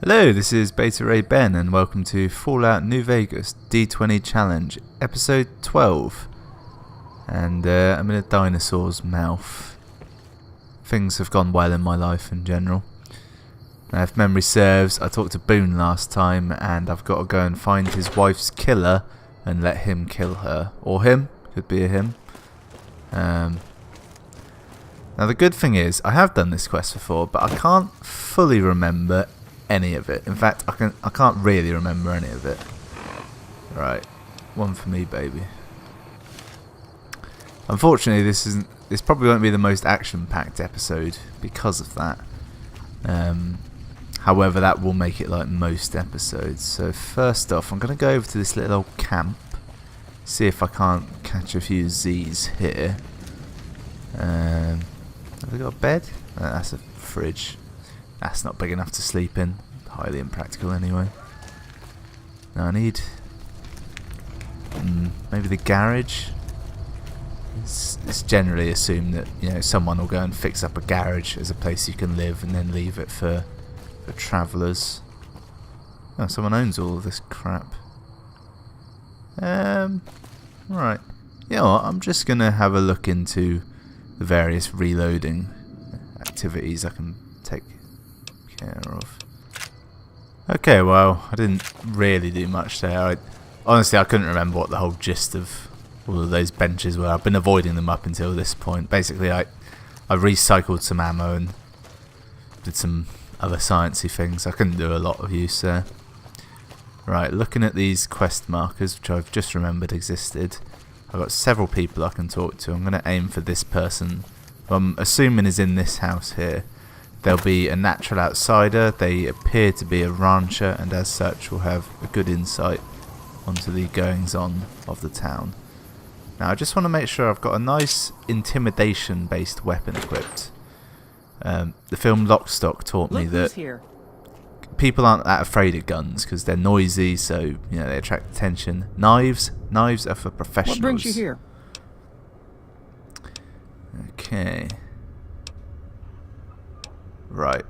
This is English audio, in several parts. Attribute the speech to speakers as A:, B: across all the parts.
A: Hello, this is Beta Ray Ben and welcome to Fallout New Vegas D20 Challenge, episode 12. And I'm in a dinosaur's mouth. Things have gone well in my life in general. Now, if memory serves, I talked to Boone last time and I've got to go and find his wife's killer and let him kill her. Or him, could be a him. Now the good thing is, I have done this quest before, but I can't fully remember any of it. In fact, I can't really remember any of it. Right, one for me, baby. Unfortunately, this probably won't be the most action-packed episode because of that. However, that will make it like most episodes. So first off, I'm going to go over to this little old camp, see if I can't catch a few Z's here. Have we got a bed? That's a fridge. That's not big enough to sleep in. Highly impractical anyway. Now I need maybe the garage. It's generally assumed that someone will go and fix up a garage as a place you can live and then leave it for travellers. Oh, someone owns all of this crap. Right. You know what? I'm just gonna have a look into the various reloading activities I can take care of. Okay, well, I didn't really do much there. Honestly, I couldn't remember what the whole gist of all of those benches were. I've been avoiding them up until this point. Basically, I recycled some ammo and did some other sciencey things. I couldn't do a lot of use there. Right, looking at these quest markers, which I've just remembered existed. I've got several people I can talk to. I'm going to aim for this person, who I'm assuming is in this house here. They'll be a natural outsider. They appear to be a rancher, and as such will have a good insight onto the goings-on of the town. Now, I just want to make sure I've got a nice intimidation-based weapon equipped. The film Lock, Stock taught me that people aren't that afraid of guns because they're noisy, so they attract attention. Knives are for professionals.
B: What brings you here?
A: Okay. Right.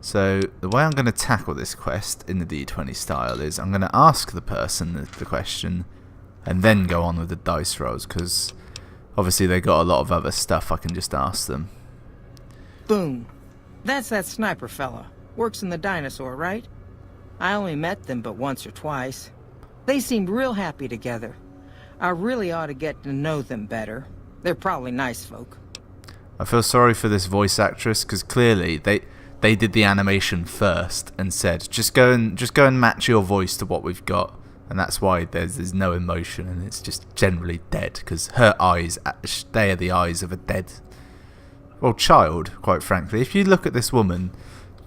A: So the way I'm going to tackle this quest in the D20 style is I'm going to ask the person the question and then go on with the dice rolls, because obviously they got a lot of other stuff I can just ask them.
B: Boone. That's that sniper fella. Works in the dinosaur, right? I only met them but once or twice. They seemed real happy together. I really ought to get to know them better. They're probably nice folk.
A: I feel sorry for this voice actress because clearly they did the animation first and said just go and match your voice to what we've got, and that's why there's no emotion and it's just generally dead, because her eyes, they are the eyes of a dead, well, child, quite frankly. If you look at this woman,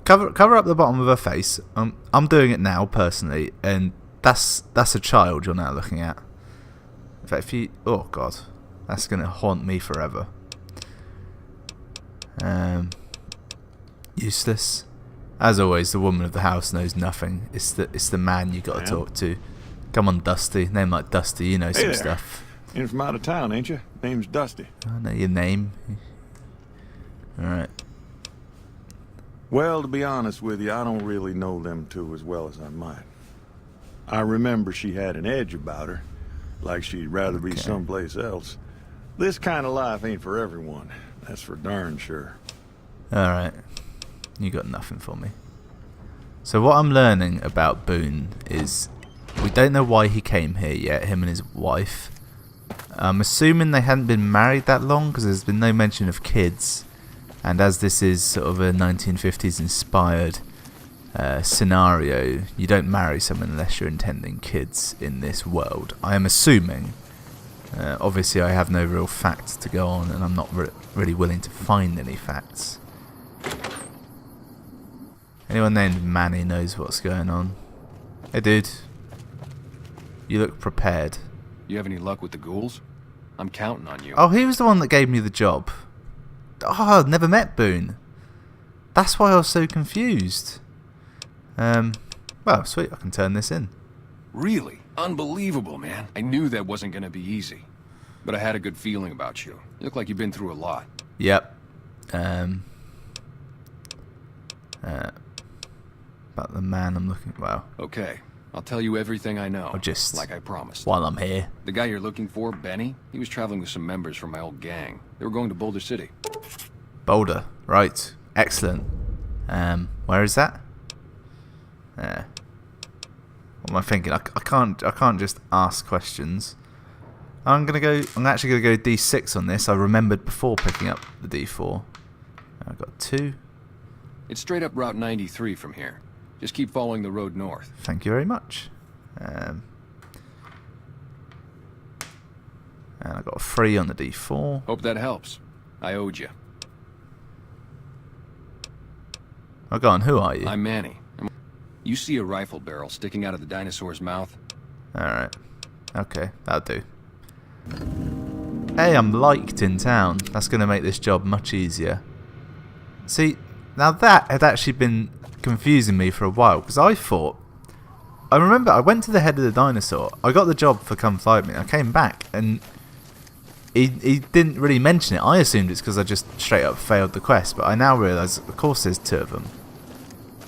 A: cover up the bottom of her face. I'm doing it now personally, and that's a child you're now looking at. In fact, oh god, that's gonna haunt me forever. Useless. As always, the woman of the house knows nothing. It's the man you got to talk to. Come on, Dusty. Name like Dusty, you know some stuff.
C: In from out of town, ain't you? Name's Dusty.
A: I know your name. Alright.
C: Well, to be honest with you, I don't really know them two as well as I might. I remember she had an edge about her, like she'd rather be someplace else. This kind of life ain't for everyone, that's for darn sure.
A: Alright. You got nothing for me. So what I'm learning about Boone is we don't know why he came here yet, him and his wife. I'm assuming they hadn't been married that long because there's been no mention of kids. And as this is sort of a 1950s inspired scenario, you don't marry someone unless you're intending kids in this world. I am assuming. Obviously I have no real facts to go on, and I'm not really willing to find any facts. Anyone named Manny knows what's going on. Hey dude, you look prepared.
D: You have any luck with the ghouls? I'm counting on you.
A: Oh, he was the one that gave me the job. Oh, I've never met Boone. That's why I was so confused. Well, sweet, I can turn this in.
D: Really? Unbelievable, man. I knew that wasn't going to be easy. But I had a good feeling about you. You look like you've been through a lot.
A: Yep. about the man I'm looking... Well,
D: Okay, I'll tell you everything I know.
A: I'll just...
D: Like I promised.
A: While I'm here.
D: The guy you're looking for, Benny, he was traveling with some members from my old gang. They were going to Boulder City.
A: Boulder. Right. Excellent. Where is that? There. What am I thinking? I can't just ask questions. I'm actually gonna go D6 on this. I remembered before picking up the D4. I've got 2.
D: It's straight up Route 93 from here. Just keep following the road north.
A: Thank you very much. And I got a 3 on the D4.
D: Hope that helps. I owed you.
A: Oh, go on. Who are you?
D: I'm Manny. You see a rifle barrel sticking out of the dinosaur's mouth?
A: Alright. Okay, that'll do. Hey, I'm liked in town. That's going to make this job much easier. See, now that had actually been confusing me for a while, because I remember I went to the head of the dinosaur, I got the job for Come Fly With Me, I came back, and he didn't really mention it. I assumed it's because I just straight up failed the quest, but I now realise, of course there's 2 of them.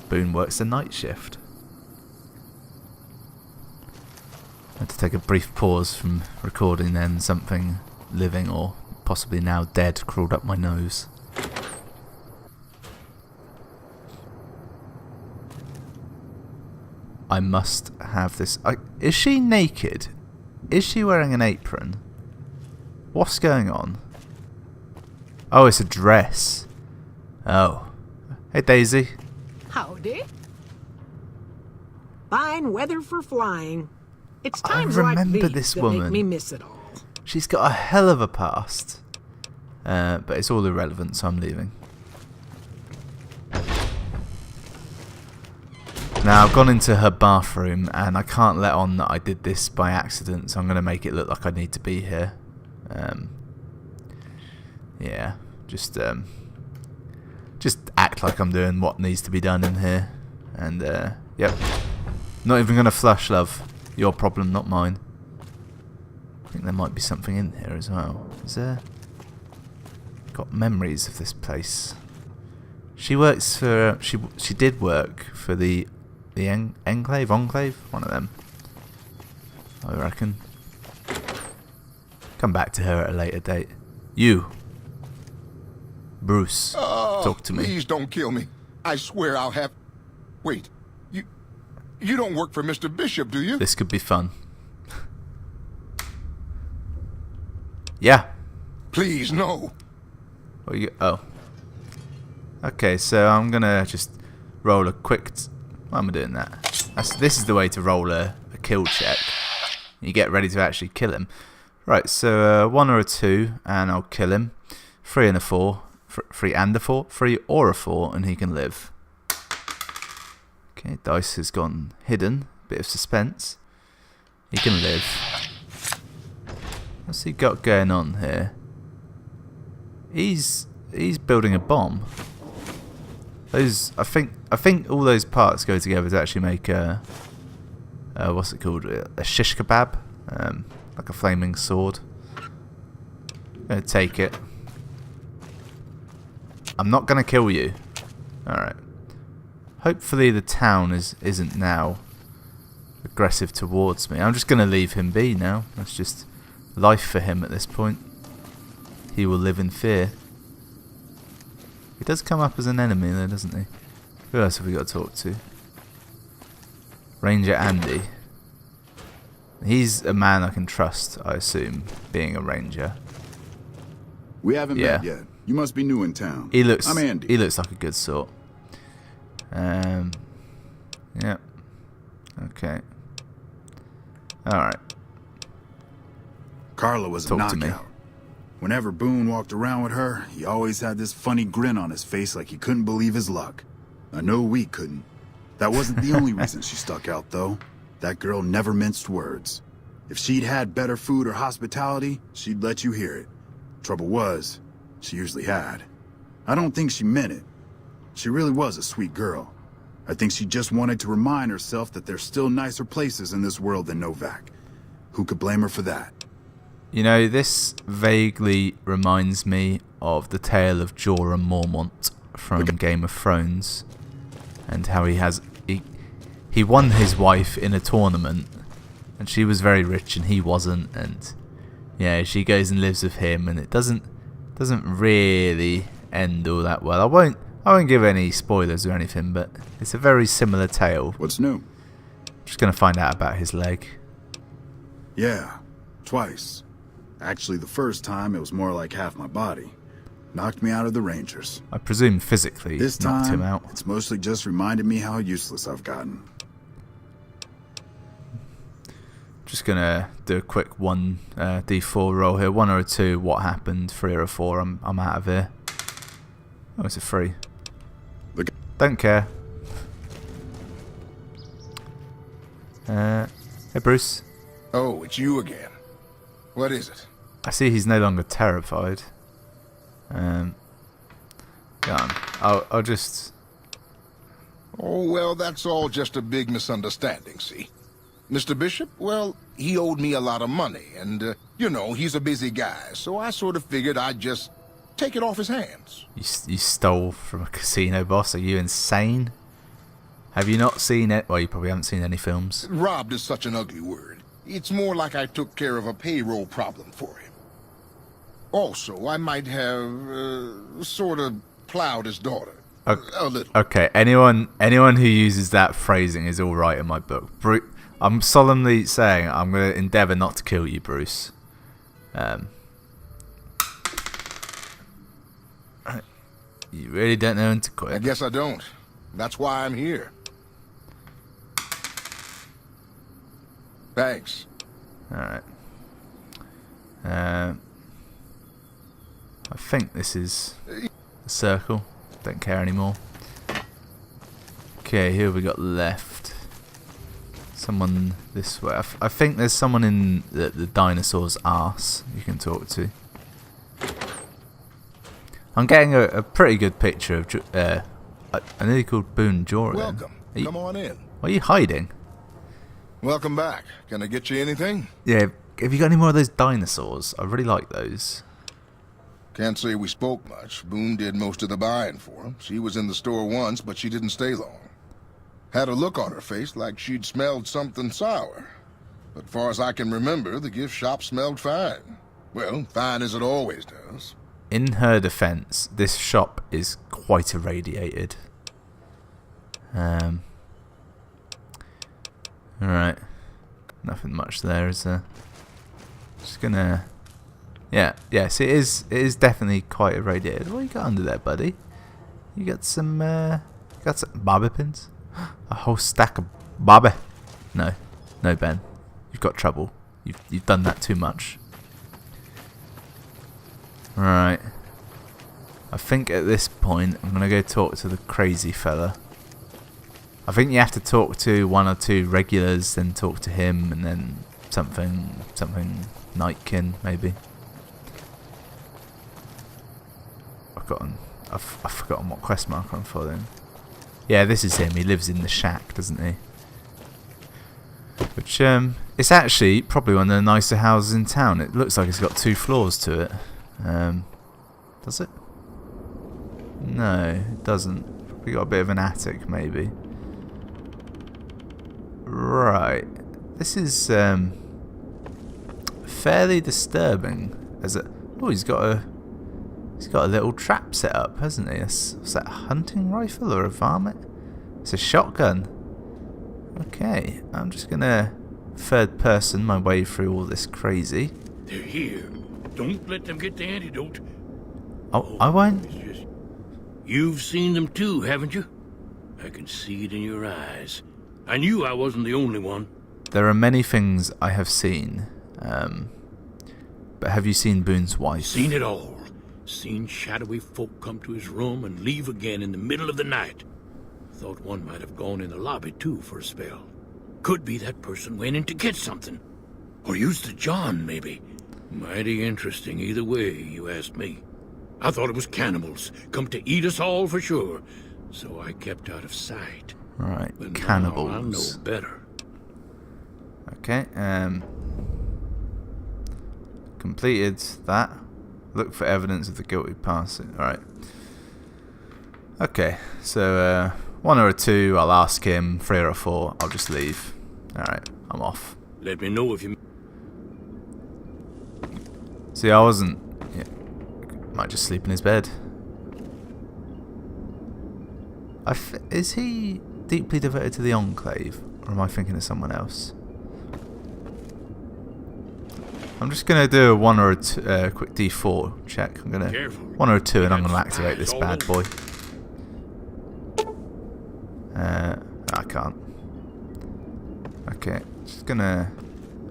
A: Boone works the night shift. I had to take a brief pause from recording, then something living or possibly now dead crawled up my nose. I must have this. Is she naked? Is she wearing an apron? What's going on? Oh, it's a dress. Oh. Hey, Daisy.
E: Howdy. Fine weather for flying. It's times
A: I
E: like
A: remember
E: these
A: this
E: that
A: woman.
E: make me miss it all.
A: She's got a hell of a past. But it's all irrelevant, so I'm leaving. Now, I've gone into her bathroom, and I can't let on that I did this by accident, so I'm going to make it look like I need to be here. Yeah, just act like I'm doing what needs to be done in here. And, yep. Not even going to flush, love. Your problem, not mine. I think there might be something in here as well. Is there? Got memories of this place. She works for... She did work for the Enclave? One of them. I reckon. Come back to her at a later date. You. Bruce. Talk to me.
F: Please don't kill me. I swear I'll have... Wait. You don't work for Mr. Bishop, do you?
A: This could be fun. Yeah.
F: Please, no.
A: Oh. Okay, so I'm gonna just roll a quick... Why am I doing that? This is the way to roll a kill check. You get ready to actually kill him. Right, so 1 or a 2, and I'll kill him. 3 and a 4. 3 and a 4. 3 or a 4, and he can live. Okay, dice has gone hidden. Bit of suspense. He can live. What's he got going on here? He's building a bomb. Those I think all those parts go together to actually make a what's it called? A shish kebab, like a flaming sword. I'm gonna take it. I'm not gonna kill you. All right. Hopefully the town isn't now aggressive towards me. I'm just gonna leave him be now. That's just life for him at this point. He will live in fear. He does come up as an enemy though, doesn't he? Who else have we got to talk to? Ranger Andy. He's a man I can trust, I assume, being a ranger.
G: We haven't met yet. You must be new in town. I'm Andy.
A: He looks like a good sort. Yeah. Okay. Alright.
G: Carla was a knockout. Whenever Boone walked around with her, he always had this funny grin on his face like he couldn't believe his luck. I know we couldn't. That wasn't the only reason she stuck out, though. That girl never minced words. If she'd had better food or hospitality, she'd let you hear it. Trouble was, she usually had. I don't think she meant it. She really was a sweet girl. I think she just wanted to remind herself that there's still nicer places in this world than Novak. Who could blame her for that?
A: You know, this vaguely reminds me of the tale of Jorah Mormont from Game of Thrones, and how he he won his wife in a tournament, and she was very rich and he wasn't, and yeah, she goes and lives with him, and it doesn't really end all that well. I won't give any spoilers or anything, but it's a very similar tale.
G: What's new?
A: Just gonna find out about his leg.
G: Yeah, twice. Actually, the first time it was more like half my body. Knocked me out of the Rangers.
A: I presume physically
G: This
A: knocked
G: time,
A: him out.
G: it's mostly just reminded me how useless I've gotten.
A: Just gonna do a quick 1d4 roll here. 1 or a 2, what happened? 3 or a 4, I'm out of here. Oh, it's a 3.
G: Look.
A: Don't care. Hey Bruce.
F: Oh, it's you again. What is it?
A: I see he's no longer terrified. Go on. I'll just...
F: Oh, well, that's all just a big misunderstanding, see? Mr. Bishop, well, he owed me a lot of money, and, you know, he's a busy guy, so I sort of figured I'd just take it off his hands.
A: You stole from a casino boss? Are you insane? Have you not seen it? Well, you probably haven't seen any films.
F: Robbed is such an ugly word. It's more like I took care of a payroll problem for him. Also, I might have, sort of plowed his daughter. A little.
A: Okay, anyone who uses that phrasing is alright in my book. I'm solemnly saying I'm going to endeavour not to kill you, Bruce. You really don't know when to quit.
F: I guess I don't. That's why I'm here. Thanks.
A: Alright. I think this is the circle. Don't care anymore. Okay, who have we got left? Someone this way. I think there's someone in the dinosaur's arse you can talk to. I'm getting a pretty good picture of... I nearly called Boone Jorah.
F: Welcome. Come on in.
A: Why are you hiding?
F: Welcome back. Can I get you anything?
A: Yeah, have you got any more of those dinosaurs? I really like those.
F: Can't say we spoke much. Boone did most of the buying for him. She was in the store once, but she didn't stay long. Had a look on her face like she'd smelled something sour. But far as I can remember, the gift shop smelled fine. Well, fine as it always does.
A: In her defence, this shop is quite irradiated. Alright. Nothing much there, is there? Just gonna... Yeah, yes, it is definitely quite irradiated. What you got under there, buddy? You got some bobby pins? A whole stack of bobby. No, Ben. You've got trouble. You've done that too much. Right. I think at this point I'm gonna go talk to the crazy fella. I think you have to talk to 1 or 2 regulars, then talk to him, and then something Nightkin maybe. I've forgotten what quest marker I'm following. Yeah, this is him. He lives in the shack, doesn't he? Which it's actually probably one of the nicer houses in town. It looks like it's got 2 floors to it. Does it? No, it doesn't. We got a bit of an attic, maybe. Right. This is fairly disturbing. Oh, he's got a little trap set up, hasn't he? What's that, a hunting rifle or a varmint? It's a shotgun. Okay, I'm just gonna third person my way through all this crazy.
H: They're here. Don't let them get the antidote.
A: Oh, I won't.
H: You've seen them too, haven't you? I can see it in your eyes. I knew I wasn't the only one.
A: There are many things I have seen. But have you seen Boone's wife?
H: Seen it all. Seen shadowy folk come to his room and leave again in the middle of the night. Thought one might have gone in the lobby too for a spell. Could be that person went in to get something. Or used the John, maybe. Mighty interesting either way, you asked me. I thought it was cannibals, come to eat us all for sure. So I kept out of sight.
A: Right,
H: But
A: cannibals.
H: now I know better.
A: Okay, completed that. Look for evidence of the guilty party. Alright. Okay, so 1 or a 2, I'll ask him. 3 or a 4, I'll just leave. Alright, I'm off.
H: Let me know if you...
A: See, I wasn't... Yeah, might just sleep in his bed. Is he deeply devoted to the Enclave? Or am I thinking of someone else? I'm just going to do a 1 or a 2, quick D4 check. I'm going to... 1 or a 2 and I'm going to activate this bad boy. I can't. Okay, just going to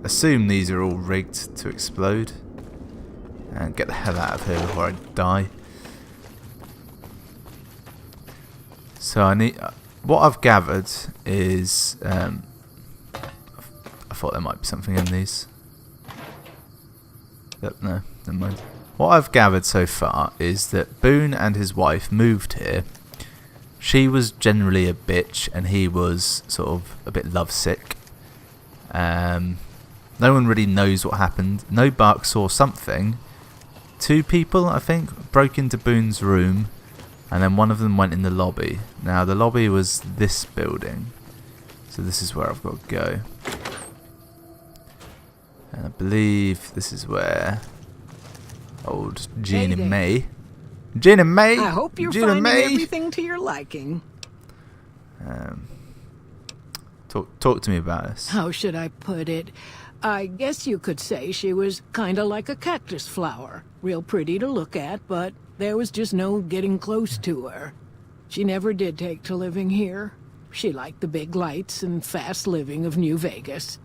A: assume these are all rigged to explode. And get the hell out of here before I die. So I need... what I've gathered is... I thought there might be something in these. Yep, no, never mind. What I've gathered so far is that Boone and his wife moved here. She was generally a bitch and he was sort of a bit lovesick. No one really knows what happened. No Bark saw something. 2 people, I think, broke into Boone's room and then one of them went in the lobby. Now the lobby was this building. So this is where I've got to go. And I believe this is where old Jean and May. Jean and May.
E: I hope you're
A: Jean and
E: finding
A: May.
E: everything to your liking.
A: Talk to me about this.
E: How should I put it? I guess you could say she was kind of like a cactus flower. Real pretty to look at, but there was just no getting close to her. She never did take to living here. She liked the big lights and fast living of New Vegas.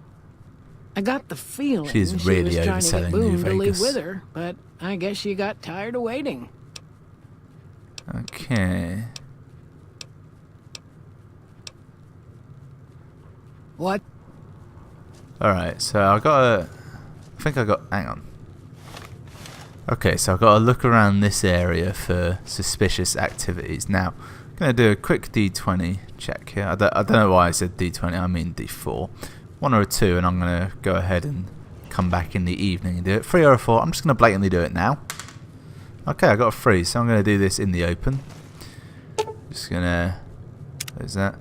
E: I got the feeling
A: She's
E: she
A: really
E: was trying to
A: overselling
E: get
A: New
E: Boone to live
A: Vegas.
E: with her, but I guess she got tired of waiting.
A: Okay.
E: What?
A: Alright, so I think I got... Hang on. Okay, so I've got to look around this area for suspicious activities. Now, I'm going to do a quick D20 check here. I don't know why I said D20, I mean D4. 1 or a 2, and I'm going to go ahead and come back in the evening and do it. 3 or a 4, I'm just going to blatantly do it now. Okay, I got a 3, so I'm going to do this in the open. Just going to... Where's that?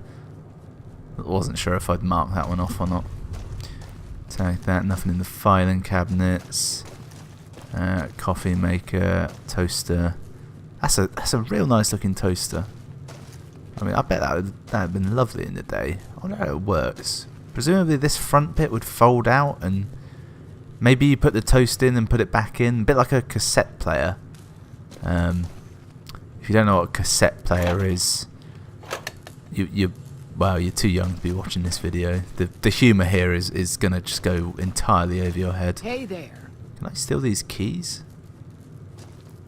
A: I wasn't sure if I'd mark that one off or not. Take that, nothing in the filing cabinets. Coffee maker, toaster. That's a real nice looking toaster. I mean, I bet that would have been lovely in the day. I wonder how it works. Presumably this front bit would fold out and maybe you put the toast in and put it back in. A bit like a cassette player. If you don't know what a cassette player is, well, you're too young to be watching this video. The humour here is going to just go entirely over your head.
E: Hey there.
A: Can I steal these keys?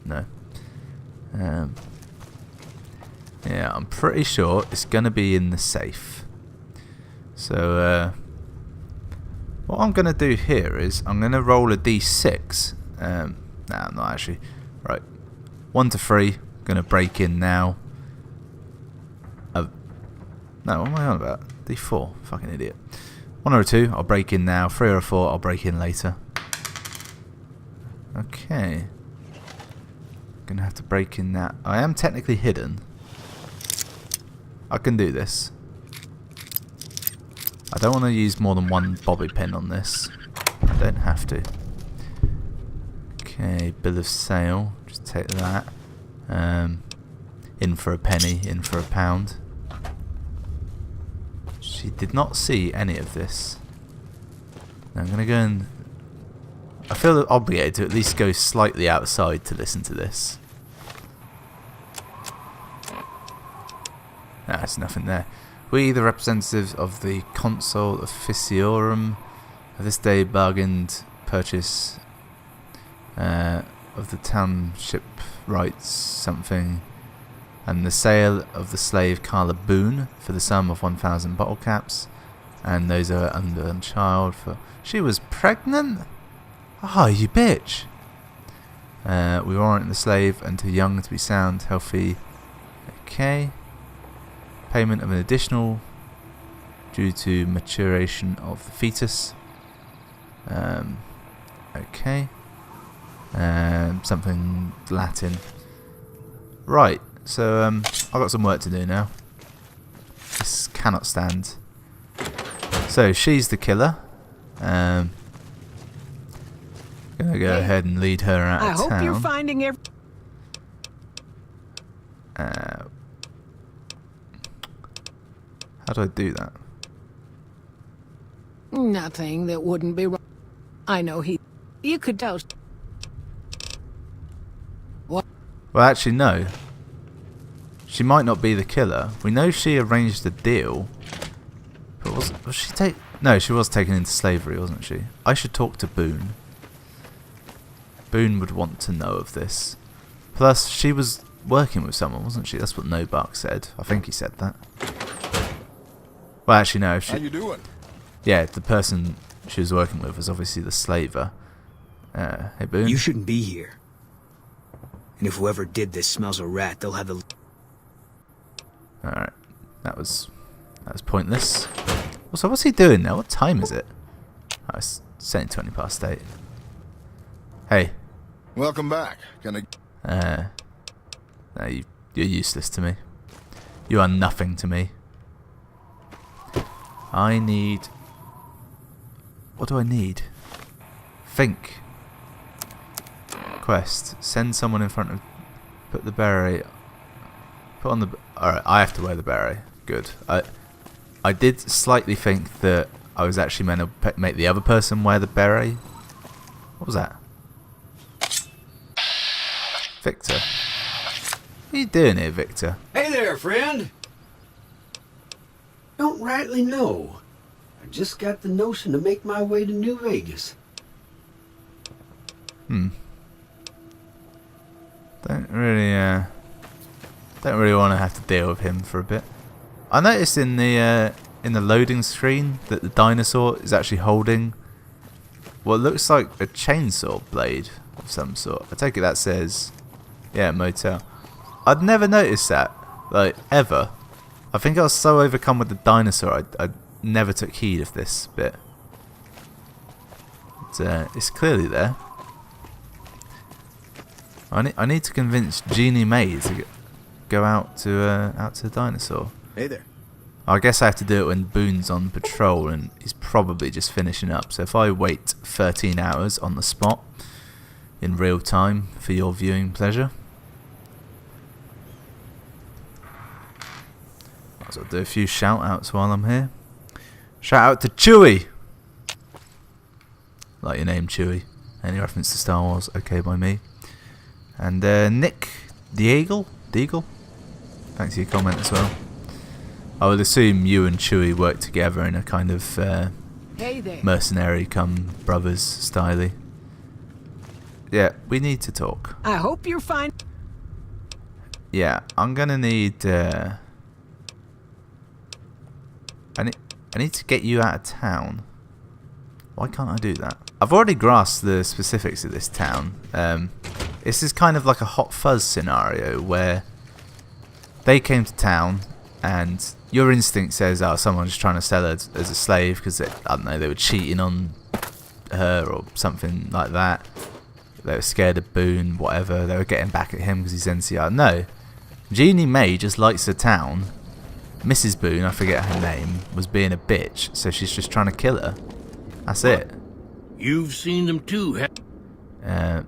A: No. Yeah, I'm pretty sure it's going to be in the safe. So, what I'm going to do here is I'm going to roll a d6. No, I'm not actually. Right. 1 to 3. Going to break in now. No, what am I on about? D4. Fucking idiot. 1 or a 2, I'll break in now. 3 or a 4, I'll break in later. Okay. Gonna have to break in that. I am technically hidden. I can do this. I don't want to use more than 1 bobby pin on this. I don't have to. Okay, bill of sale. Just take that. In for a penny, in for a pound. She did not see any of this. Now I'm going to go and... I feel obligated to at least go slightly outside to listen to this. No, there's nothing there. We, the representatives of the Consul Officiorum, have this day bargained purchase of the township rights something and the sale of the slave Carla Boone for the sum of 1,000 bottle caps, and those are under a child for... She was pregnant? Oh, you bitch! We warrant the slave and too young to be sound, healthy. Okay. Payment of an additional due to maturation of the fetus. Okay. Something Latin. Right. So I've got some work to do now. This cannot stand. So she's the killer. Gonna go ahead and lead her out
E: I
A: of
E: hope
A: town.
E: you're finding
A: How do I do that?
E: nothing that wouldn't be wrong. I know you could tell. What?
A: Well, actually, no. She might not be the killer. We know she arranged the deal. But was she No, she was taken into slavery, wasn't she? I should talk to Boone. Boone would want to know of this. Plus, she was working with someone, wasn't she? That's what Nobark said. I think he said that. Well, actually, no.
F: How you doing?
A: Yeah, the person she was working with was obviously the slaver. Hey, Boone.
I: You shouldn't be here. And if whoever did this smells a rat, they'll have the...
A: Alright. That was pointless. Also, what's he doing now? What time is it? Oh, it's saying 20 past 8. Hey.
F: Welcome back. Can I...
A: No, you're useless to me. You are nothing to me. I need... What do I need? Think. Quest. Send someone in front of... Put the beret... Put on the... Alright, I have to wear the beret. Good. I did slightly think that I was actually meant to make the other person wear the beret. What was that? Victor. What are you doing here, Victor?
J: Hey there, friend. Don't rightly know. I just got the notion to make my way to New Vegas.
A: Don't really want to have to deal with him for a bit. I noticed in the loading screen that the dinosaur is actually holding what looks like a chainsaw blade of some sort. I take it that says, yeah, motel. I'd never noticed that, like, ever. I think I was so overcome with the dinosaur, I never took heed of this bit. It's clearly there. I need to convince Jeannie May to go out to the dinosaur.
I: Hey there.
A: I guess I have to do it when Boone's on patrol and he's probably just finishing up. So if I wait 13 hours on the spot in real time for your viewing pleasure, might as well do a few shout outs while I'm here. Shout out to Chewie! Like your name, Chewie. Any reference to Star Wars, okay by me. And Nick Deagle? Thanks for your comment as well. I would assume you and Chewie work together in a kind of
E: Hey there.
A: mercenary come brothers style. Yeah, we need to talk.
E: I hope you're fine.
A: Yeah, I'm gonna need I need to get you out of town. Why can't I do that? I've already grasped the specifics of this town. This is kind of like a Hot Fuzz scenario where they came to town and your instinct says, oh, someone's trying to sell her as a slave because, I don't know, they were cheating on her or something like that. They were scared of Boone, whatever. They were getting back at him because he's NCR. No. Jeannie May just likes the town. Mrs. Boone, I forget her name, was being a bitch, so she's just trying to kill her. That's it.
H: You've seen them too,
A: Yeah.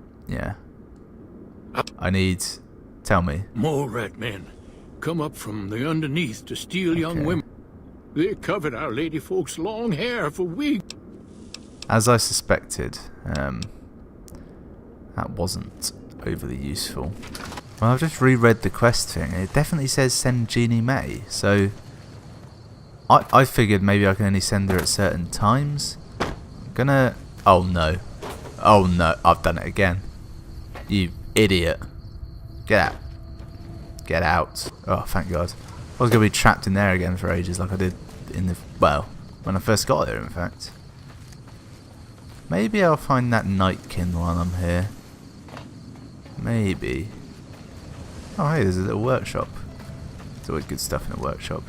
A: I need... Tell me.
H: More rat men come up from the underneath to steal young women. They covered our lady folks' long hair for weeks.
A: As I suspected, that wasn't overly useful. Well, I've just reread the quest thing. It definitely says send Jeannie May, so I figured maybe I can only send her at certain times. I'm gonna... Oh no. Oh no, I've done it again. You idiot. Get out. Get out. Oh, thank God. I was going to be trapped in there again for ages like I did in the... Well, when I first got there, in fact. Maybe I'll find that Nightkin while I'm here. Maybe. Oh, hey, there's a little workshop. There's always good stuff in a workshop.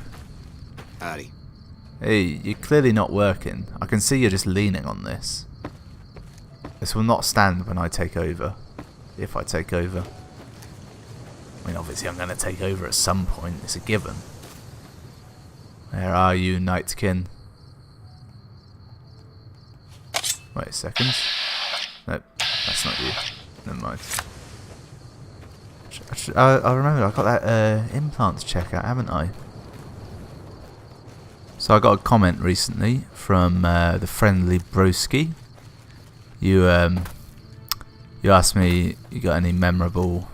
I: Howdy.
A: Hey, you're clearly not working. I can see you're just leaning on this. This will not stand when I take over. If I take over. I mean, obviously I'm going to take over at some point. It's a given. Where are you, Nightkin? Wait a second. Nope, that's not you. Never mind. I remember I got that implant to check out, haven't I? So I got a comment recently from the friendly broski. You asked me you got any memorable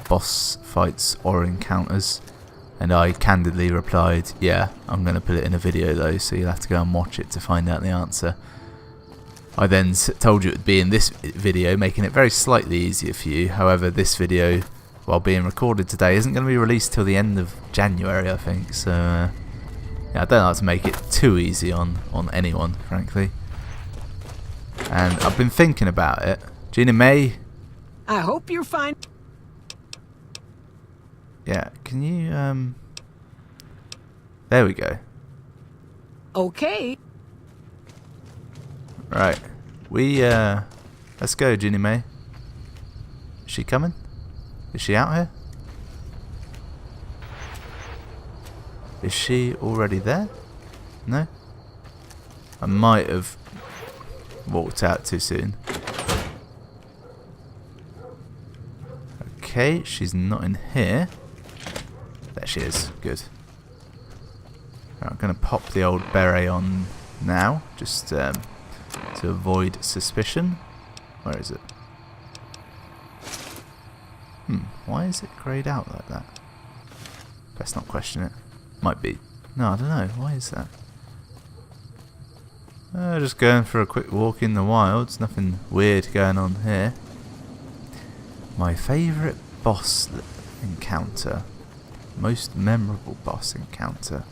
A: boss fights or encounters, and I candidly replied, yeah, I'm going to put it in a video though, so you'll have to go and watch it to find out the answer. I then told you it would be in this video, making it very slightly easier for you. However, this video, while being recorded today, isn't going to be released till the end of January, I think, so yeah, I don't like to make it too easy on anyone, frankly. And I've been thinking about it. Gina May?
E: I hope you're fine.
A: Yeah, can you, there we go.
E: Okay.
A: Right. Let's go, Ginny May. Is she coming? Is she out here? Is she already there? No? I might have walked out too soon. Okay, she's not in here. There she is. Good. Right, I'm going to pop the old beret on now, just to avoid suspicion. Where is it? Why is it greyed out like that? Best not question it. Might be. No, I don't know. Why is that? Just going for a quick walk in the wilds. Nothing weird going on here. My favourite boss encounter. Most memorable boss encounter.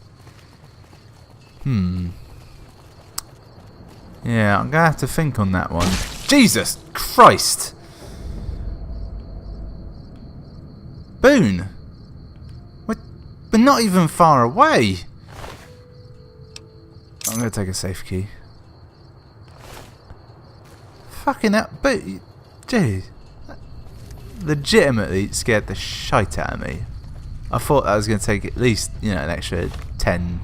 A: Yeah, I'm gonna have to think on that one. Jesus Christ! Boone! We're not even far away! I'm gonna take a safe key. Fucking hell, but dude, that legitimately scared the shite out of me. I thought that was gonna take at least, you know, an extra 10,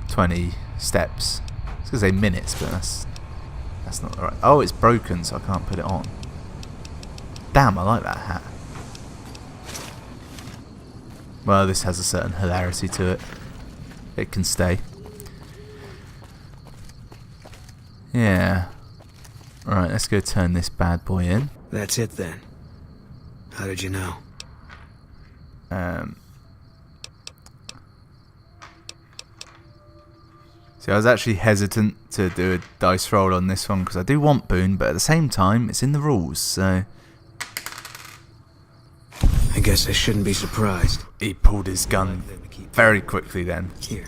A: 20 steps. I was gonna say minutes, but that's not right. Oh, it's broken, so I can't put it on. Damn, I like that hat. Well, this has a certain hilarity to it. It can stay. Yeah. Right, let's go turn this bad boy in.
I: That's it then. How did you know?
A: See, I was actually hesitant to do a dice roll on this one because I do want Boone, but at the same time, it's in the rules, so...
I: I guess I shouldn't be surprised.
A: He pulled his gun very quickly then.
I: Here.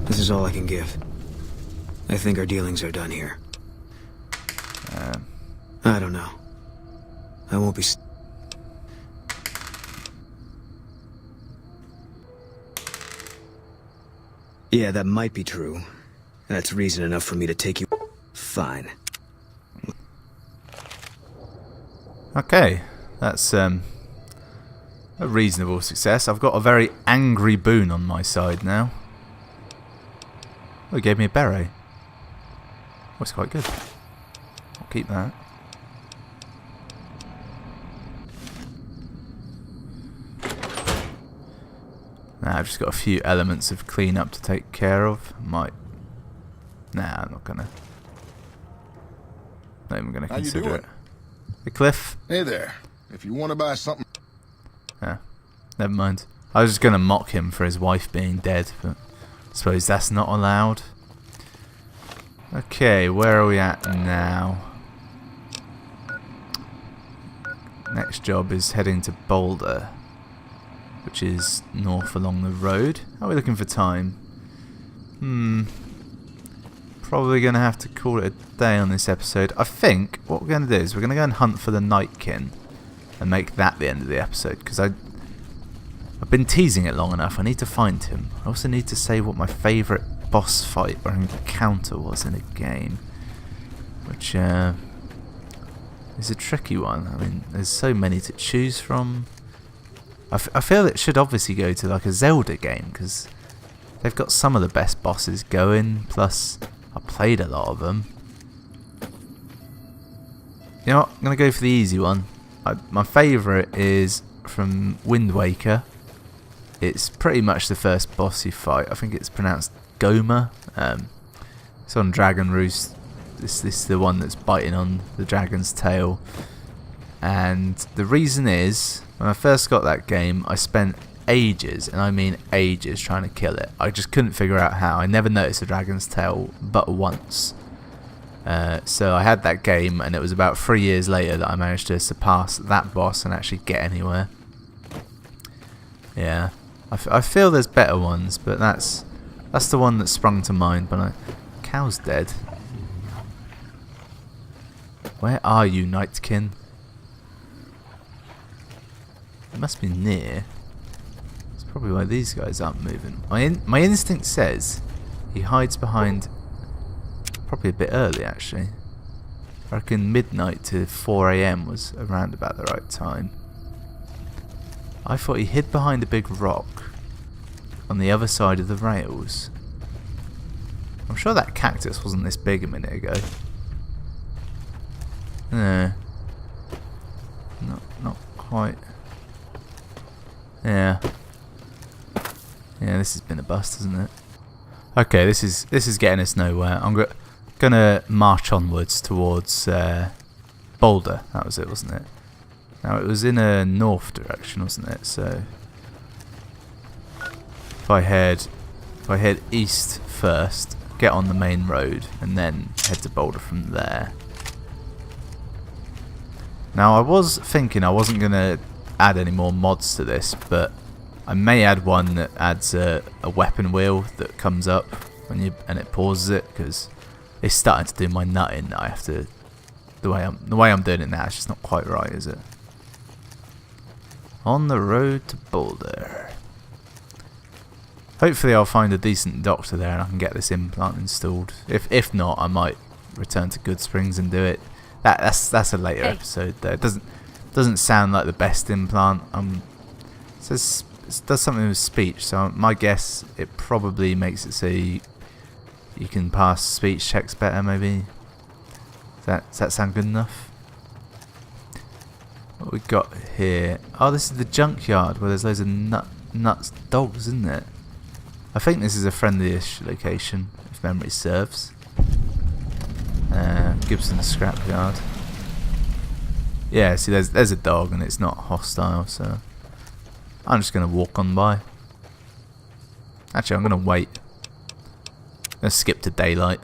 I: This is all I can give. I think our dealings are done here. I don't know. I won't be... Yeah, that might be true. That's reason enough for me to take you... Fine.
A: Okay, that's a reasonable success. I've got a very angry Boone on my side now. Oh, he gave me a beret. Oh, it's quite good. I'll keep that. Now I've just got a few elements of cleanup to take care of. Might. Nah, I'm not gonna. Not even gonna consider it. Hey, Cliff.
F: Hey there. If you want to buy something...
A: Yeah, never mind. I was just gonna mock him for his wife being dead, but I suppose that's not allowed. Okay, where are we at now? Next job is heading to Boulder, which is north along the road. How are we looking for time? Probably going to have to call it a day on this episode. I think what we're going to do is we're going to go and hunt for the Nightkin and make that the end of the episode, because I've been teasing it long enough. I need to find him. I also need to say what my favourite boss fight or encounter was in a game, which is a tricky one. I mean, there's so many to choose from. I feel it should obviously go to like a Zelda game, because they've got some of the best bosses going, plus I played a lot of them. You know what, I'm going to go for the easy one. My favourite is from Wind Waker. It's pretty much the first boss you fight. I think it's pronounced Goma. It's on Dragon Roost. This is the one that's biting on the dragon's tail. And the reason is, when I first got that game, I spent ages, and I mean ages, trying to kill it. I just couldn't figure out how. I never noticed the dragon's tail but once. So I had that game, and it was about 3 years later that I managed to surpass that boss and actually get anywhere. Yeah, I feel there's better ones, but that's the one that sprung to mind. But cow's dead. Where are you, Nightkin? It must be near. It's probably why these guys aren't moving. My instinct says he hides behind. Probably a bit early, actually. I reckon midnight to 4 AM was around about the right time. I thought he hid behind a big rock on the other side of the rails. I'm sure that cactus wasn't this big a minute ago. No. Not quite. Yeah. Yeah, this has been a bust, hasn't it? Okay, this is getting us nowhere. I'm gonna march onwards towards Boulder. That was it, wasn't it? Now it was in a north direction, wasn't it? So if I head east first, get on the main road, and then head to Boulder from there. Now I was thinking I wasn't gonna add any more mods to this, but I may add one that adds a weapon wheel that comes up when and it pauses it, because it's starting to do my nutting that I have to. The way I'm doing it now, it's just not quite right, is it? On the road to Boulder. Hopefully I'll find a decent doctor there and I can get this implant installed. If not, I might return to Good Springs and do it. That's a later episode though. It doesn't sound like the best implant. It says it does something with speech, so my guess it probably makes it so you can pass speech checks better, maybe. Does that sound good enough? What we got here? Oh, this is the junkyard where there's loads of nuts dogs, isn't it? I think this is a friendly-ish location, if memory serves. Gibson's scrapyard. Yeah, see, there's a dog and it's not hostile, so I'm just gonna walk on by. Actually, I'm gonna wait. I'm gonna skip to daylight.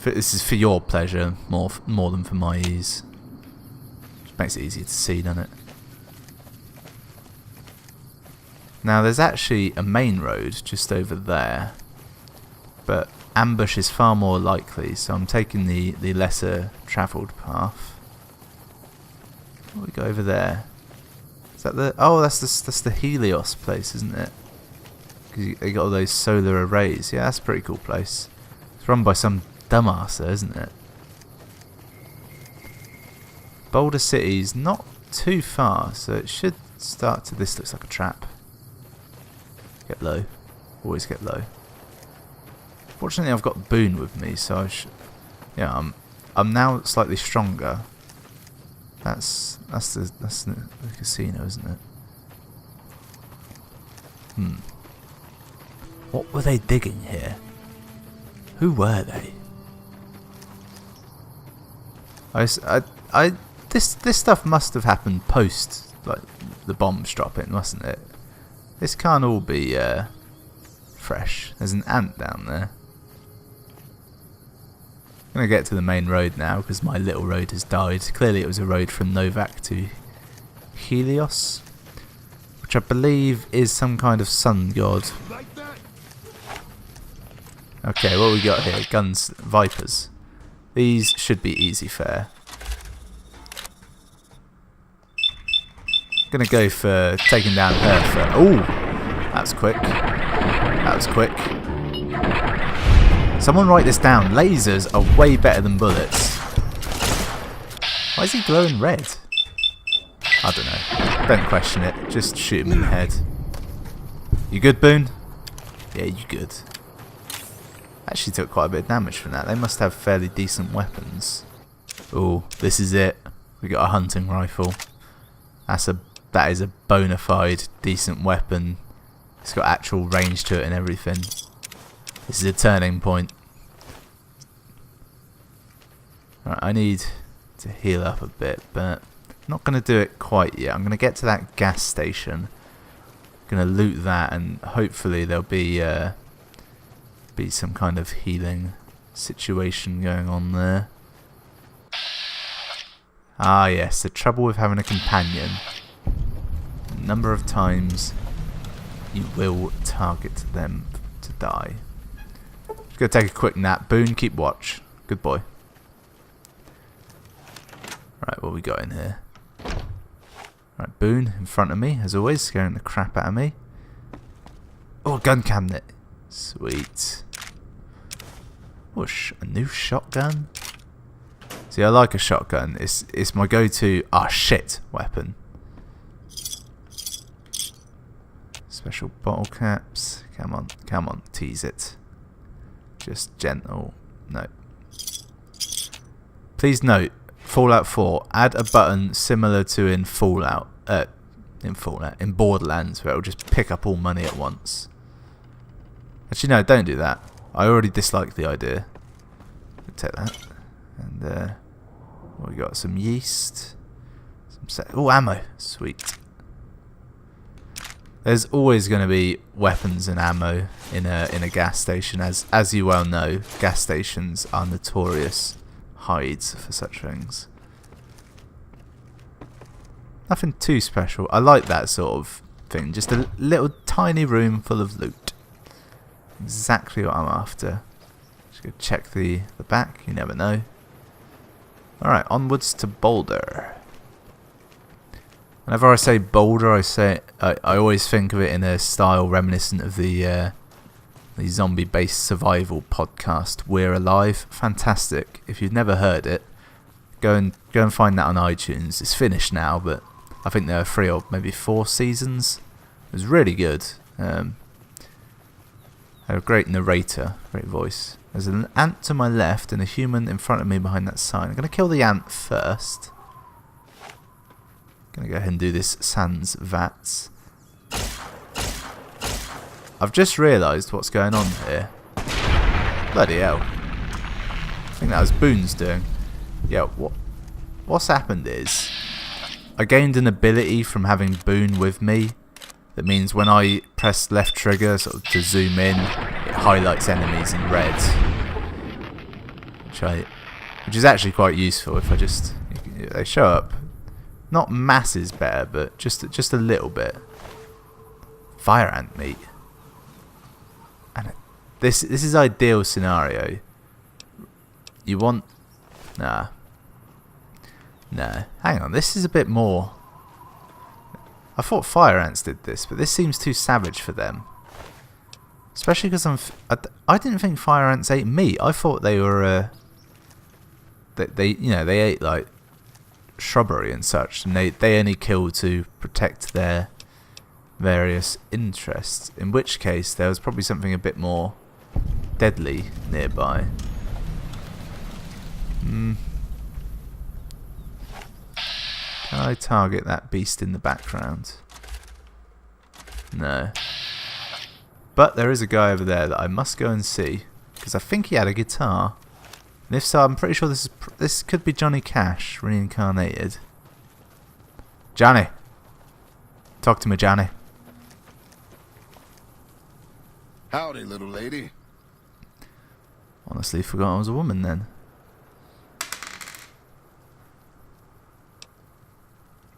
A: This is for your pleasure more than for my ease. Just makes it easier to see, doesn't it? Now, there's actually a main road just over there, but ambush is far more likely, so I'm taking the lesser travelled path. What we got over there? Is that the? Oh, that's the Helios place, isn't it? Because they got all those solar arrays. Yeah, that's a pretty cool place. It's run by some dumbass there, isn't it? Boulder City's not too far, so it should start to. This looks like a trap. Get low. Always get low. Fortunately, I've got Boone with me, so I should. Yeah, I'm now slightly stronger. That's the casino, isn't it? What were they digging here? Who were they? This stuff must have happened post like the bombs dropping, mustn't it? This can't all be fresh. There's an ant down there. I'm going to get to the main road now because my little road has died. Clearly it was a road from Novak to Helios, which I believe is some kind of sun god. Okay, what we got here? Guns, Vipers. These should be easy fare. Gonna go for taking down her first. Ooh, that was quick. That was quick. Someone write this down. Lasers are way better than bullets. Why is he glowing red? I don't know. Don't question it. Just shoot him in the head. You good, Boone? Yeah, you good. Actually took quite a bit of damage from that. They must have fairly decent weapons. Oh, this is it. We got a hunting rifle. That is a bona fide decent weapon. It's got actual range to it and everything. This is a turning point. Alright, I need to heal up a bit, but I'm not going to do it quite yet. I'm going to get to that gas station. Going to loot that, and hopefully there'll be some kind of healing situation going on there. Ah yes, the trouble with having a companion. The number of times you will target them to die. Just gonna take a quick nap. Boone, keep watch. Good boy. Right, what we got in here? Right, Boone in front of me, as always, scaring the crap out of me. Oh, a gun cabinet. Sweet. Whoosh, a new shotgun? See, I like a shotgun. It's my go-to, shit, weapon. Special bottle caps. Come on, tease it. Just gentle. No. Please note, Fallout 4, add a button similar to in Borderlands, where it'll just pick up all money at once. Actually, no, don't do that. I already dislike the idea. Take that. And we got some yeast. Oh, ammo. Sweet. There's always going to be weapons and ammo in a gas station, as you well know. Gas stations are notorious hides for such things. Nothing too special. I like that sort of thing. Just a little tiny room full of loot. Exactly what I'm after. Just go check the back. You never know. Alright, onwards to Boulder. Whenever I say Boulder, I always think of it in a style reminiscent of the zombie-based survival podcast We're Alive. Fantastic. If you've never heard it, go and find that on iTunes. It's finished now, but I think there are 3 or maybe 4 seasons. It was really good. Had a great narrator, great voice. There's an ant to my left and a human in front of me behind that sign. I'm going to kill the ant first. Going to go ahead and do this sans vats. I've just realised what's going on here. Bloody hell. I think that was Boone's doing. Yeah, what's happened is I gained an ability from having Boone with me. That means when I press left trigger sort of to zoom in, it highlights enemies in red. Which is actually quite useful if they show up. Not masses better, but just a little bit. Fire ant meat. And this is ideal scenario. You want no. Hang on, this is a bit more. I thought fire ants did this, but this seems too savage for them. Especially because I didn't think fire ants ate meat. I thought they were they ate like shrubbery and such, and they only kill to protect their various interests. In which case, there was probably something a bit more deadly nearby. Can I target that beast in the background? No. But there is a guy over there that I must go and see, because I think he had a guitar. And if so, I'm pretty sure this could be Johnny Cash reincarnated. Johnny! Talk to me, Johnny.
F: Howdy, little lady.
A: Honestly, forgot I was a woman then.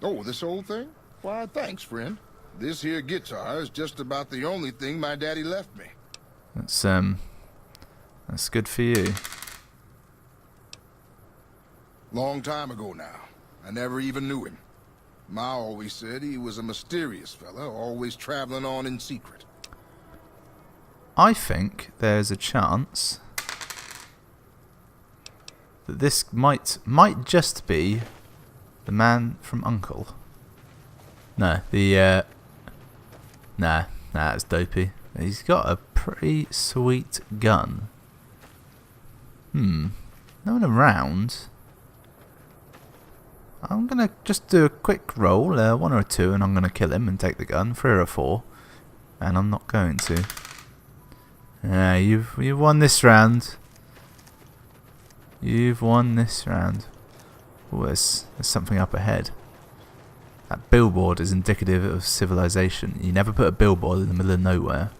F: Oh, this old thing? Why, thanks, friend. This here guitar is just about the only thing my daddy left me.
A: That's good for you.
F: Long time ago now. I never even knew him. Ma always said he was a mysterious fella, always traveling on in secret.
A: I think there's a chance that this might just be the man from Uncle. No, that's dopey. He's got a pretty sweet gun. No one around. I'm gonna just do a quick roll, 1 or a 2, and I'm gonna kill him and take the gun. 3 or a 4, and I'm not going to. You've won this round. You've won this round. Oh, there's something up ahead. That billboard is indicative of civilization. You never put a billboard in the middle of nowhere.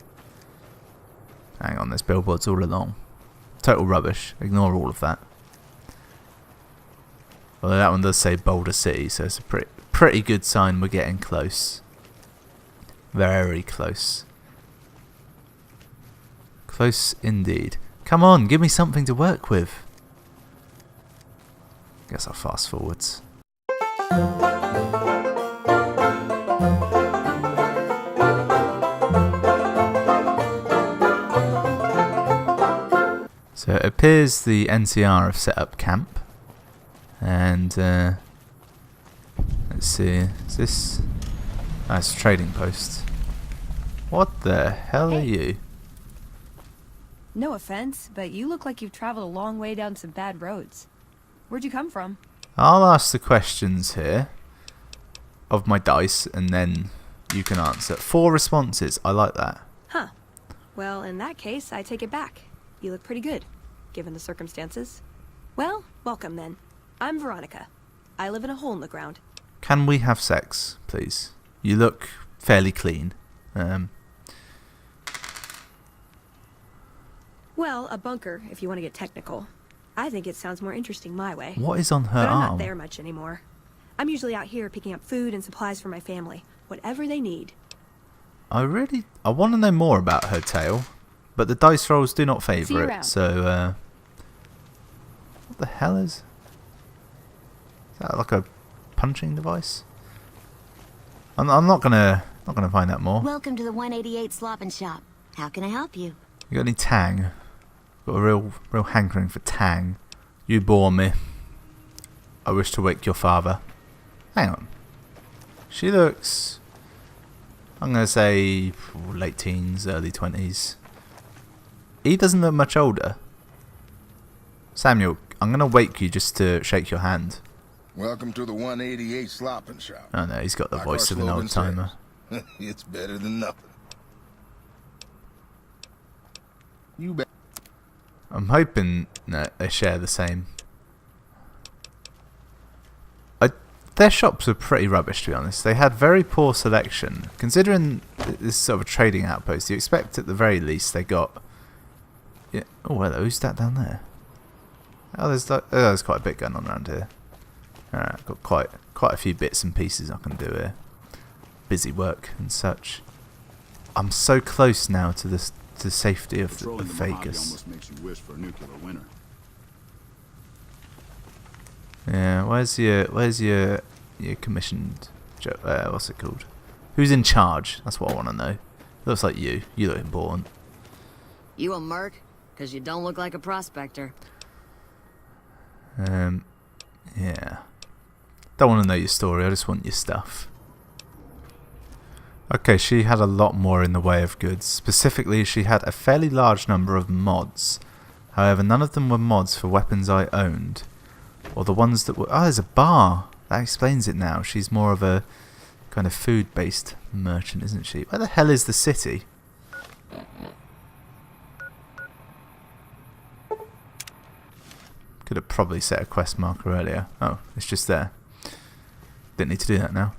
A: Hang on, there's billboards all along. Total rubbish. Ignore all of that. Although that one does say Boulder City, so it's a pretty good sign we're getting close. Very close. Close indeed. Come on, give me something to work with. Guess I'll fast forwards. So it appears the NCR have set up camp. And let's see, is this... That's a trading post. What the hell are you?
K: No offense, but you look like you've traveled a long way down some bad roads. Where'd you come from?
A: I'll ask the questions here of my dice and then you can answer. 4 responses, I like that.
K: Huh. Well, in that case, I take it back. You look pretty good, given the circumstances. Well, welcome then. I'm Veronica. I live in a hole in the ground.
A: Can we have sex, please? You look fairly clean.
K: Well, a bunker, if you want to get technical. I think it sounds more interesting my way.
A: What is on her
K: but I'm
A: arm?
K: not there much anymore. I'm usually out here picking up food and supplies for my family. Whatever they need.
A: I want to know more about her tale, but the dice rolls do not favour it, so... what the hell is that, like a punching device? I'm not gonna find out more.
L: Welcome to the 188 Slop and Shop. How can I help you?
A: You got any tang? Got a real hankering for tang. You bore me. I wish to wake your father. Hang on. She looks... I'm gonna say late teens, early 20s. He doesn't look much older. Samuel, I'm gonna wake you just to shake your hand.
F: Welcome to the 188 Slop and Shop.
A: Oh no, he's got the
F: Like
A: voice
F: our
A: of an
F: slogan
A: old timer.
F: says, it's better than nothing. You bet.
A: I'm hoping that they share the same. Their shops are pretty rubbish, to be honest. They had very poor selection. Considering this is sort of a trading outpost, you expect at the very least they got... Yeah. Oh, hello, who's that down there? Oh, there's quite a bit going on around here. Alright, I've got quite a few bits and pieces I can do here. Busy work and such. I'm so close now to the safety of Vegas.
G: Almost makes you wish for a nuclear winter.
A: Yeah, where's your commissioned? What's it called? Who's in charge? That's what I want to know. Looks like you. You look important.
L: You a merc? 'Cause you don't look like a prospector.
A: Yeah. Don't want to know your story. I just want your stuff. Okay, she had a lot more in the way of goods. Specifically, she had a fairly large number of mods. However, none of them were mods for weapons I owned. Or the ones that were... Oh, there's a bar! That explains it now. She's more of a kind of food-based merchant, isn't she? Where the hell is the city? Could have probably set a quest marker earlier. Oh, it's just there. Didn't need to do that now.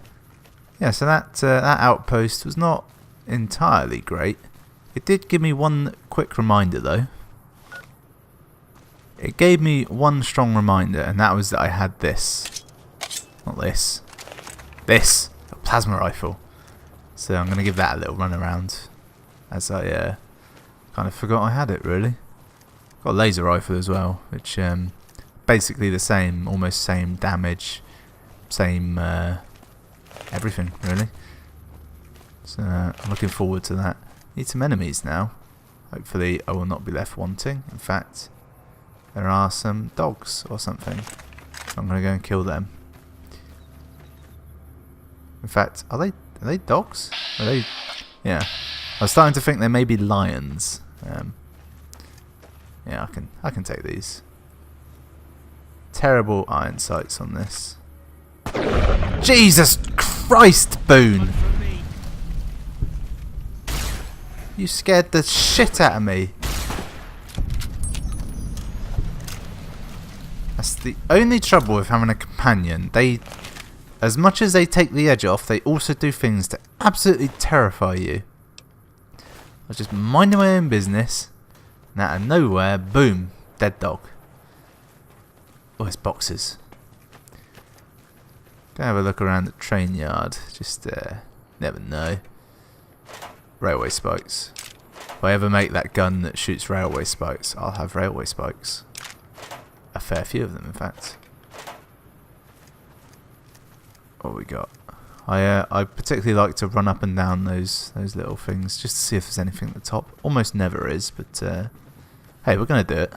A: Yeah, so that outpost was not entirely great. It did give me one quick reminder, though. It gave me one strong reminder, and that was that I had this. Not this. This! A plasma rifle. So I'm going to give that a little run around. As I kind of forgot I had it, really. Got a laser rifle as well, which basically the same, almost same damage. Same everything, really. So I'm looking forward to that. Need some enemies now. Hopefully I will not be left wanting. In fact... There are some dogs or something. I'm going to go and kill them. In fact, are they dogs? Are they... Yeah. I was starting to think there may be lions. Yeah, I can take these. Terrible iron sights on this. Jesus Christ, Boone! You scared the shit out of me. That's the only trouble with having a companion. They, as much as they take the edge off, they also do things to absolutely terrify you. I was just minding my own business, and out of nowhere, boom, dead dog. Oh, it's boxes. Go have a look around the train yard. Just never know. Railway spikes. If I ever make that gun that shoots railway spikes, I'll have railway spikes. A fair few of them, in fact. What we got? I particularly like to run up and down those little things just to see if there's anything at the top. Almost never is, but hey, we're gonna do it.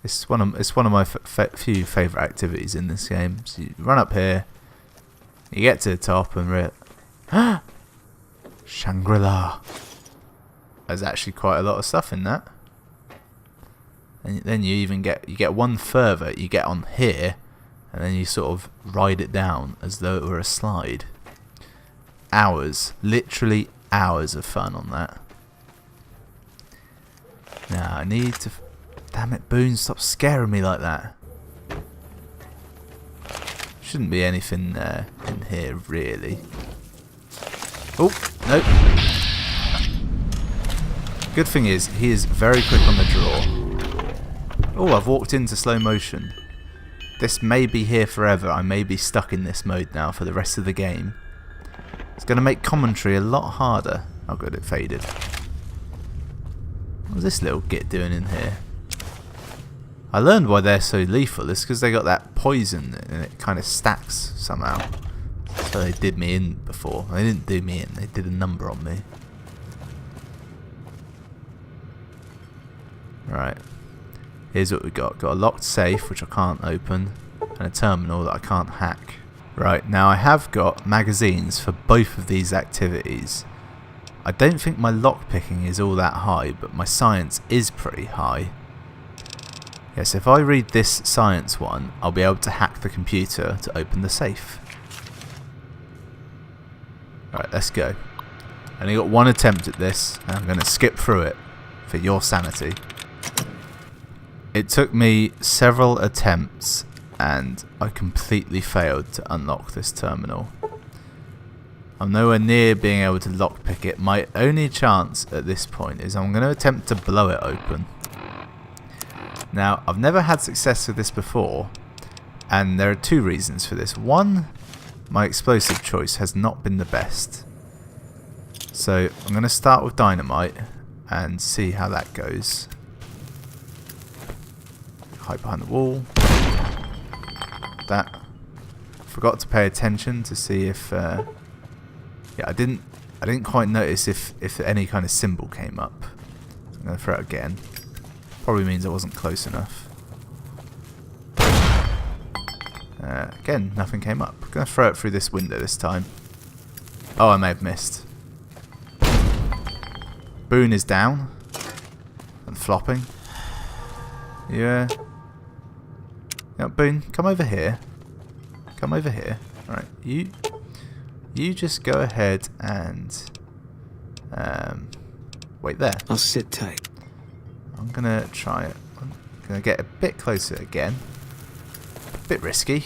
A: It's one of my few favourite activities in this game. So you run up here, you get to the top, and Shangri-La. There's actually quite a lot of stuff in that. And then you even get one further. You get on here, and then you sort of ride it down as though it were a slide. Hours, literally hours of fun on that. Now I need to. Damn it, Boone! Stop scaring me like that. Shouldn't be anything in here really. Oh no! Good thing is he is very quick on the draw. Oh, I've walked into slow motion. This may be here forever. I may be stuck in this mode now for the rest of the game. It's going to make commentary a lot harder. Oh good, it faded. What's this little git doing in here? I learned why they're so lethal. It's because they got that poison and it kind of stacks somehow. So they did me in before. They didn't do me in, they did a number on me. Right. Here's what we got. Got a locked safe, which I can't open, and a terminal that I can't hack. Right, now I have got magazines for both of these activities. I don't think my lockpicking is all that high, but my science is pretty high. Yes, if I read this science one, I'll be able to hack the computer to open the safe. Alright, let's go. I only got one attempt at this, and I'm going to skip through it for your sanity. It took me several attempts, and I completely failed to unlock this terminal. I'm nowhere near being able to lockpick it. My only chance at this point is I'm going to attempt to blow it open. Now, I've never had success with this before, and there are two reasons for this. One, my explosive choice has not been the best. So, I'm going to start with dynamite and see how that goes. Hide behind the wall. That. Forgot to pay attention to see if... yeah, I didn't quite notice if any kind of symbol came up. I'm going to throw it again. Probably means I wasn't close enough. Again, nothing came up. I'm going to throw it through this window this time. Oh, I may have missed. Boone is down. And flopping. Yeah. Yeah, Boone, come over here. Come over here. Alright, you just go ahead and wait there.
I: I'll sit tight.
A: I'm gonna try it. I'm gonna get a bit closer again. A bit risky.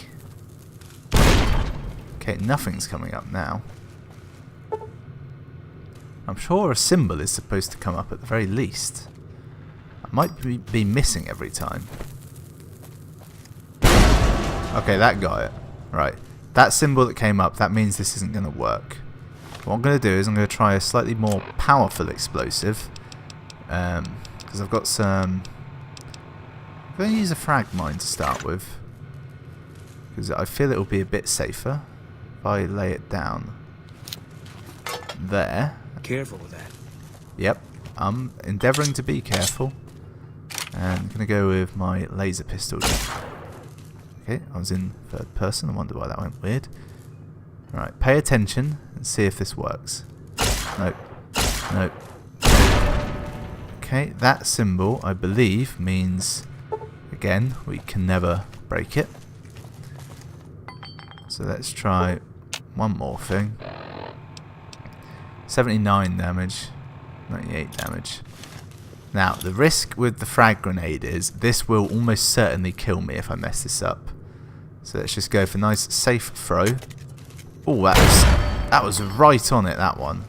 A: Okay, nothing's coming up now. I'm sure a symbol is supposed to come up at the very least. I might be missing every time. Okay, that got it. Right. That symbol that came up, that means this isn't going to work. What I'm going to do is I'm going to try a slightly more powerful explosive. Because I've got some... I'm going to use a frag mine to start with. Because I feel it will be a bit safer if I lay it down there.
I: Careful with that.
A: Yep. I'm endeavouring to be careful. And I'm going to go with my laser pistol. Okay, I was in third person. I wonder why that went weird. Alright, pay attention and see if this works. Nope. Nope. Okay, that symbol, I believe, means, again, we can never break it. So let's try one more thing. 79 damage, 98 damage. Now, the risk with the frag grenade is this will almost certainly kill me if I mess this up. So let's just go for a nice safe throw. Oh, that was right on it, that one.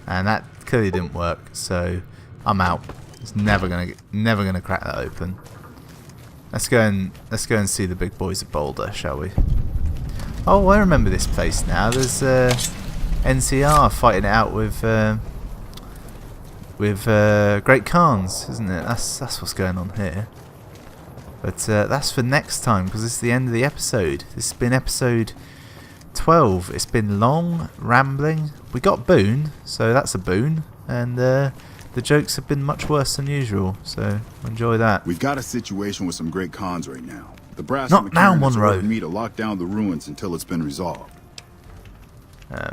A: And that clearly didn't work, so I'm out. It's never gonna crack that open. Let's go and see the big boys at Boulder, shall we? Oh, I remember this place now. There's NCR fighting it out with Great Khans, isn't it? That's what's going on here. But that's for next time, because this is the end of the episode. This has been episode 12. It's been long, rambling. We got Boone, so that's a boon. And the jokes have been much worse than usual, so enjoy that.
G: We've got a situation with some Great Khans right now. The brass
A: Not now, Monroe.
G: ordered me to lock down the ruins until it's been resolved.
A: I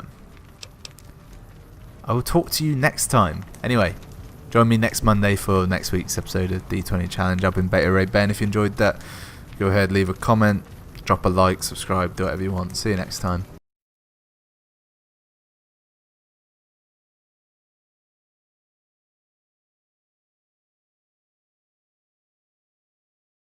A: will talk to you next time. Anyway, join me next Monday for next week's episode of D20 Challenge. I've been Beta Ray Ben. If you enjoyed that, go ahead, leave a comment, drop a like, subscribe, do whatever you want. See you next time.